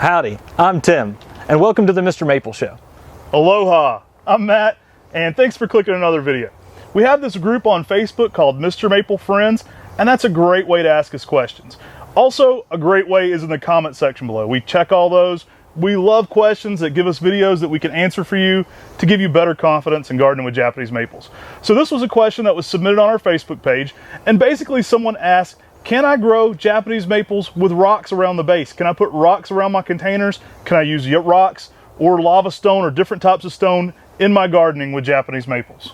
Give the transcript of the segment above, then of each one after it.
Howdy, I'm Tim, and welcome to the Mr. Maple Show. Aloha, I'm Matt, and thanks for clicking another video. We have this group on Facebook called Mr. Maple Friends, and that's a great way to ask us questions. Also, a great way is in the comment section below. We check all those. We love questions that give us videos that we can answer for you to give you better confidence in gardening with Japanese maples. So this was a question that was submitted on our Facebook page, and basically someone asked, can I grow Japanese maples with rocks around the base? Can I put rocks around my containers? Can I use rocks or lava stone or different types of stone in my gardening with Japanese maples?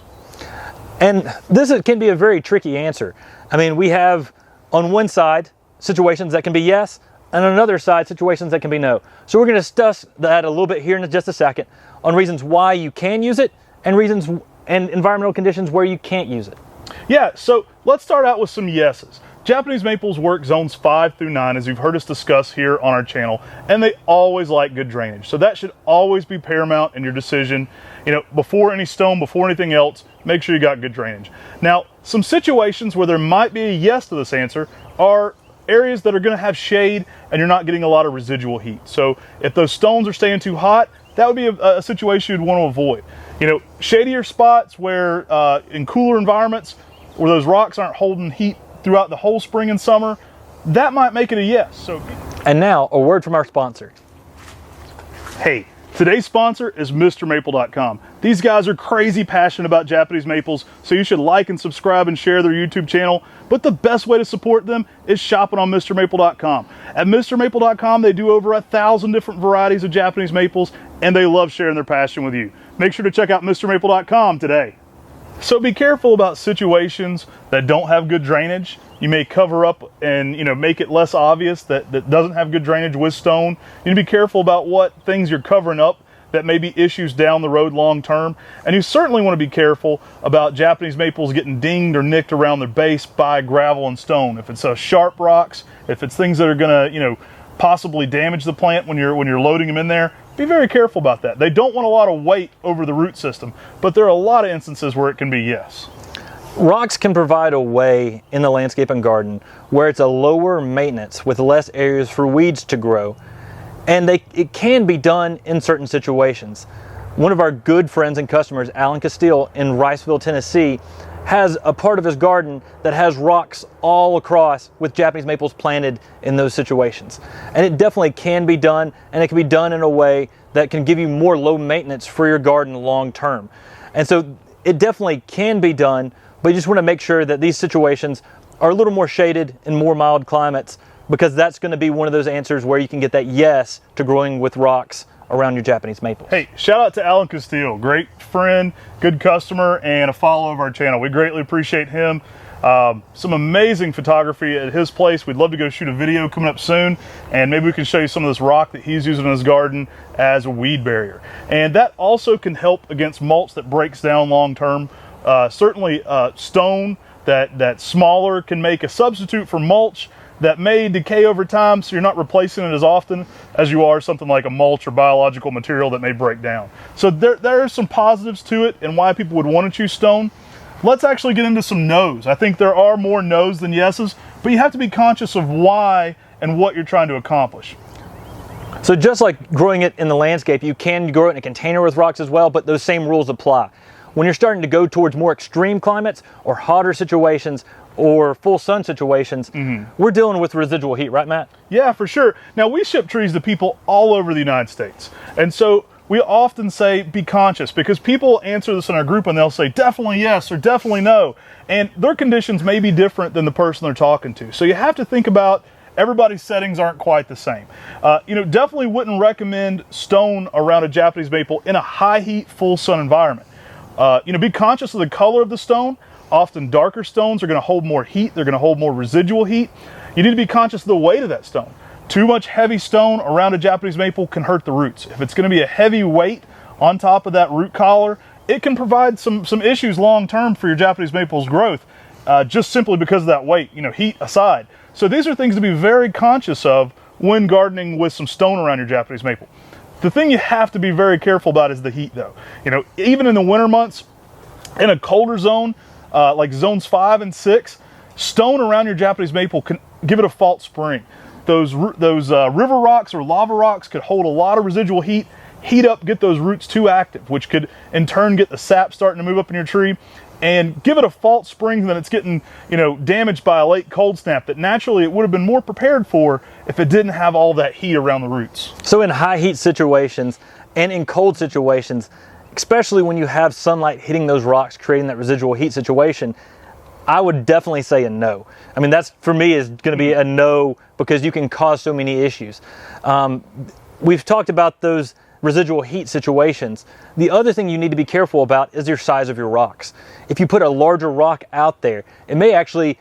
And this can be a very tricky answer. I mean, we have on one side situations that can be yes, and on another side situations that can be no. So we're going to discuss that a little bit here in just a second on reasons why you can use it and reasons and environmental conditions where you can't use it. Yeah, so let's start out with some yeses. Japanese maples work zones 5 through 9, as you've heard us discuss here on our channel, and they always like good drainage. So that should always be paramount in your decision. You know, before any stone, before anything else, make sure you got good drainage. Now, some situations where there might be a yes to this answer are areas that are going to have shade and you're not getting a lot of residual heat. So if those stones are staying too hot, that would be a situation you'd want to avoid. You know, shadier spots where in cooler environments where those rocks aren't holding heat throughout the whole spring and summer, that might make it a yes. So, and now a word from our sponsor. Hey, today's sponsor is MrMaple.com. These guys are crazy passionate about Japanese maples, so you should like and subscribe and share their YouTube channel. But the best way to support them is shopping on MrMaple.com. At MrMaple.com, they do over 1,000 different varieties of Japanese maples, and they love sharing their passion with you. Make sure to check out MrMaple.com today. So be careful about situations that don't have good drainage. You may cover up and make it less obvious that doesn't have good drainage with stone. You need to be careful about what things you're covering up that may be issues down the road long term. And you certainly want to be careful about Japanese maples getting dinged or nicked around their base by gravel and stone. If it's sharp rocks, if it's things that are going to possibly damage the plant when you're loading them in there, be very careful about that. They don't want a lot of weight over the root system, but there are a lot of instances where it can be yes. Rocks can provide a way in the landscape and garden where it's a lower maintenance with less areas for weeds to grow. And it can be done in certain situations. One of our good friends and customers, Alan Castile in Riceville, Tennessee, has a part of his garden that has rocks all across with Japanese maples planted in those situations. And it definitely can be done, and it can be done in a way that can give you more low maintenance for your garden long term. And so it definitely can be done, but you just want to make sure that these situations are a little more shaded in more mild climates, because that's going to be one of those answers where you can get that yes to growing with rocks around your Japanese maples. Hey, shout out to Alan Castile, great friend, good customer, and a follower of our channel. We greatly appreciate him. Some amazing photography at his place. We'd love to go shoot a video coming up soon, and maybe we can show you some of this rock that he's using in his garden as a weed barrier. And that also can help against mulch that breaks down long term. Certainly stone that's smaller can make a substitute for mulch that may decay over time, so you're not replacing it as often as you are something like a mulch or biological material that may break down. So there are some positives to it and why people would want to choose stone. Let's actually get into some no's. I think there are more no's than yeses, but you have to be conscious of why and what you're trying to accomplish. So just like growing it in the landscape, you can grow it in a container with rocks as well, but those same rules apply. When you're starting to go towards more extreme climates or hotter situations or full sun situations, we're dealing with residual heat, right, Matt? Yeah, for sure. Now, we ship trees to people all over the United States. And so we often say be conscious, because people answer this in our group and they'll say definitely yes or definitely no. And their conditions may be different than the person they're talking to. So you have to think about everybody's settings aren't quite the same. Definitely wouldn't recommend stone around a Japanese maple in a high heat, full sun environment. Be conscious of the color of the stone. Often darker stones are going to hold more heat. They're going to hold more residual heat. You need to be conscious of the weight of that stone. Too much heavy stone around a Japanese maple can hurt the roots. If it's going to be a heavy weight on top of that root collar, it can provide some issues long term for your Japanese maple's growth, just simply because of that weight, heat aside. So these are things to be very conscious of when gardening with some stone around your Japanese maple. The thing you have to be very careful about is the heat, though. Even in the winter months, in a colder zone, like zones 5 and 6, stone around your Japanese maple can give it a false spring. those river rocks or lava rocks could hold a lot of residual heat up, get those roots too active, which could in turn get the sap starting to move up in your tree and give it a false spring that it's getting, damaged by a late cold snap that naturally it would have been more prepared for if it didn't have all that heat around the roots. So in high heat situations and in cold situations, especially when you have sunlight hitting those rocks, creating that residual heat situation, I would definitely say a no. I mean, that's for me is going to be a no, because you can cause so many issues. We've talked about those residual heat situations. The other thing you need to be careful about is your size of your rocks. If you put a larger rock out there, it may actually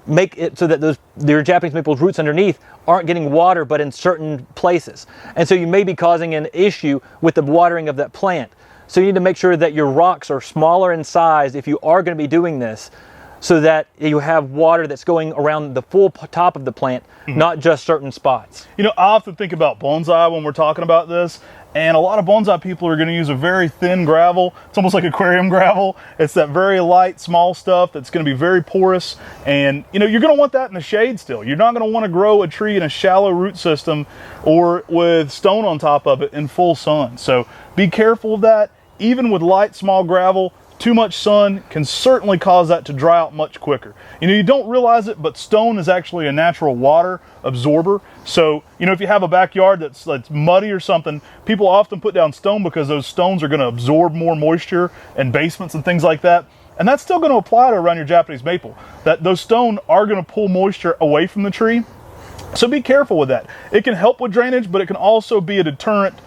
make it so that your Japanese maple's roots underneath aren't getting water but in certain places. And so you may be causing an issue with the watering of that plant. So you need to make sure that your rocks are smaller in size if you are going to be doing this, so that you have water that's going around the full top of the plant, not just certain spots. I often think about bonsai when we're talking about this, and a lot of bonsai people are going to use a very thin gravel. It's almost like aquarium gravel. It's that very light, small stuff that's going to be very porous, and you're going to want that in the shade still. You're not going to want to grow a tree in a shallow root system or with stone on top of it in full sun. So be careful of that. Even with light, small gravel, too much sun can certainly cause that to dry out much quicker. You don't realize it, but stone is actually a natural water absorber. So, if you have a backyard that's muddy or something, people often put down stone because those stones are going to absorb more moisture in basements and things like that. And that's still going to apply to around your Japanese maple. Those stone are going to pull moisture away from the tree. So be careful with that. It can help with drainage, but it can also be a deterrent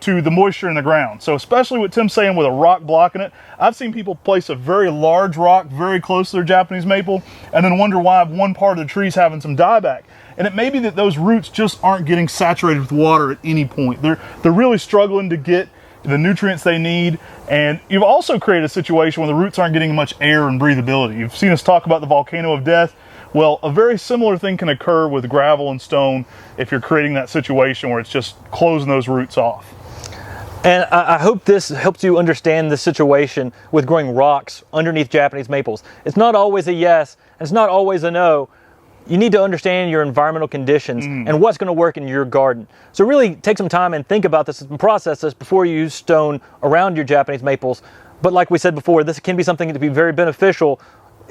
to the moisture in the ground. So especially what Tim's saying with a rock blocking it, I've seen people place a very large rock very close to their Japanese maple and then wonder why one part of the tree's having some dieback. And it may be that those roots just aren't getting saturated with water at any point. They're really struggling to get the nutrients they need. And you've also created a situation where the roots aren't getting much air and breathability. You've seen us talk about the volcano of death. Well, a very similar thing can occur with gravel and stone if you're creating that situation where it's just closing those roots off. And I hope this helps you understand the situation with growing rocks underneath Japanese maples. It's not always a yes, it's not always a no. You need to understand your environmental conditions and what's going to work in your garden. So really take some time and think about this and process this before you use stone around your Japanese maples. But like we said before, this can be something to be very beneficial,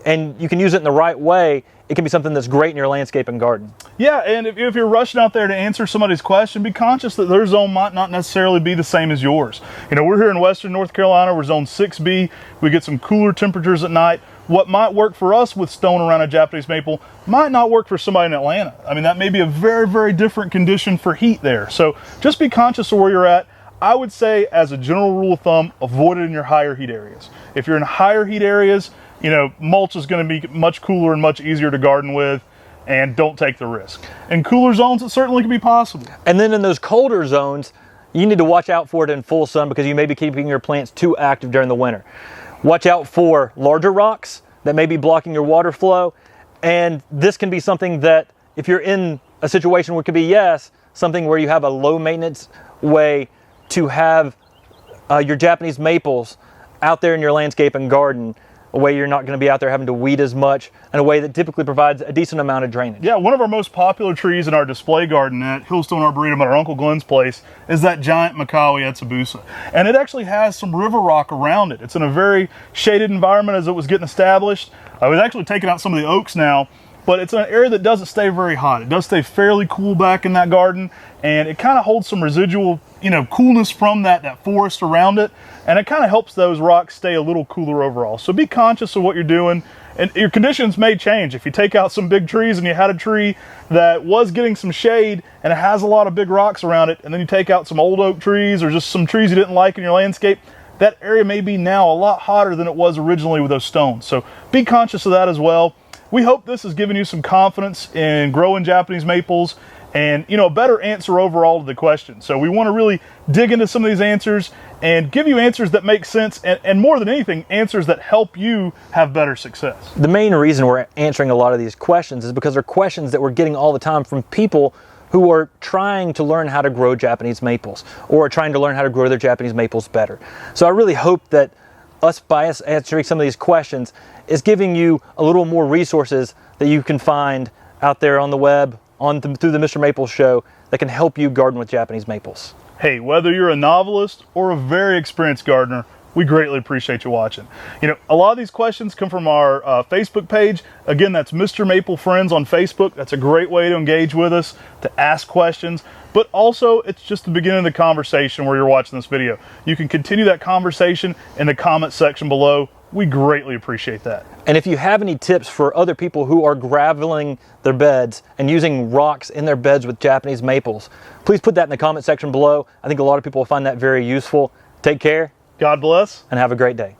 and you can use it in the right way. It can be something that's great in your landscape and garden. Yeah, and if you're rushing out there to answer somebody's question, be conscious that their zone might not necessarily be the same as yours. We're here in Western North Carolina, we're zone 6B. We get some cooler temperatures at night. What might work for us with stone around a Japanese maple might not work for somebody in Atlanta. I mean, that may be a very, very different condition for heat there. So just be conscious of where you're at. I would say, as a general rule of thumb, avoid it in your higher heat areas. If you're in higher heat areas, mulch is going to be much cooler and much easier to garden with, and don't take the risk. In cooler zones, it certainly can be possible. And then in those colder zones, you need to watch out for it in full sun, because you may be keeping your plants too active during the winter. Watch out for larger rocks that may be blocking your water flow. And this can be something that, if you're in a situation where it could be, yes, something where you have a low maintenance way to have your Japanese maples out there in your landscape and garden, a way you're not going to be out there having to weed as much, and a way that typically provides a decent amount of drainage. Yeah, one of our most popular trees in our display garden at Hillstone Arboretum at our Uncle Glenn's place is that giant Makawi Etsubusa. And it actually has some river rock around it. It's in a very shaded environment as it was getting established. I was actually taking out some of the oaks now, but it's an area that doesn't stay very hot. It does stay fairly cool back in that garden, and it kind of holds some residual, coolness from that forest around it, and it kind of helps those rocks stay a little cooler overall. So be conscious of what you're doing, and your conditions may change. If you take out some big trees and you had a tree that was getting some shade and it has a lot of big rocks around it, and then you take out some old oak trees or just some trees you didn't like in your landscape, that area may be now a lot hotter than it was originally with those stones. So be conscious of that as well. We hope this has given you some confidence in growing Japanese maples and, a better answer overall to the question. So we want to really dig into some of these answers and give you answers that make sense, and more than anything, answers that help you have better success. The main reason we're answering a lot of these questions is because they're questions that we're getting all the time from people who are trying to learn how to grow Japanese maples, or are trying to learn how to grow their Japanese maples better. So I really hope that by us answering some of these questions is giving you a little more resources that you can find out there on the web, through the Mr. Maples show that can help you garden with Japanese maples. Hey, whether you're a novelist or a very experienced gardener, we greatly appreciate you watching. You know, a lot of these questions come from our Facebook page. Again, that's Mr. Maple Friends on Facebook. That's a great way to engage with us, to ask questions. But also, it's just the beginning of the conversation where you're watching this video. You can continue that conversation in the comment section below. We greatly appreciate that. And if you have any tips for other people who are graveling their beds and using rocks in their beds with Japanese maples, please put that in the comment section below. I think a lot of people will find that very useful. Take care. God bless. And have a great day.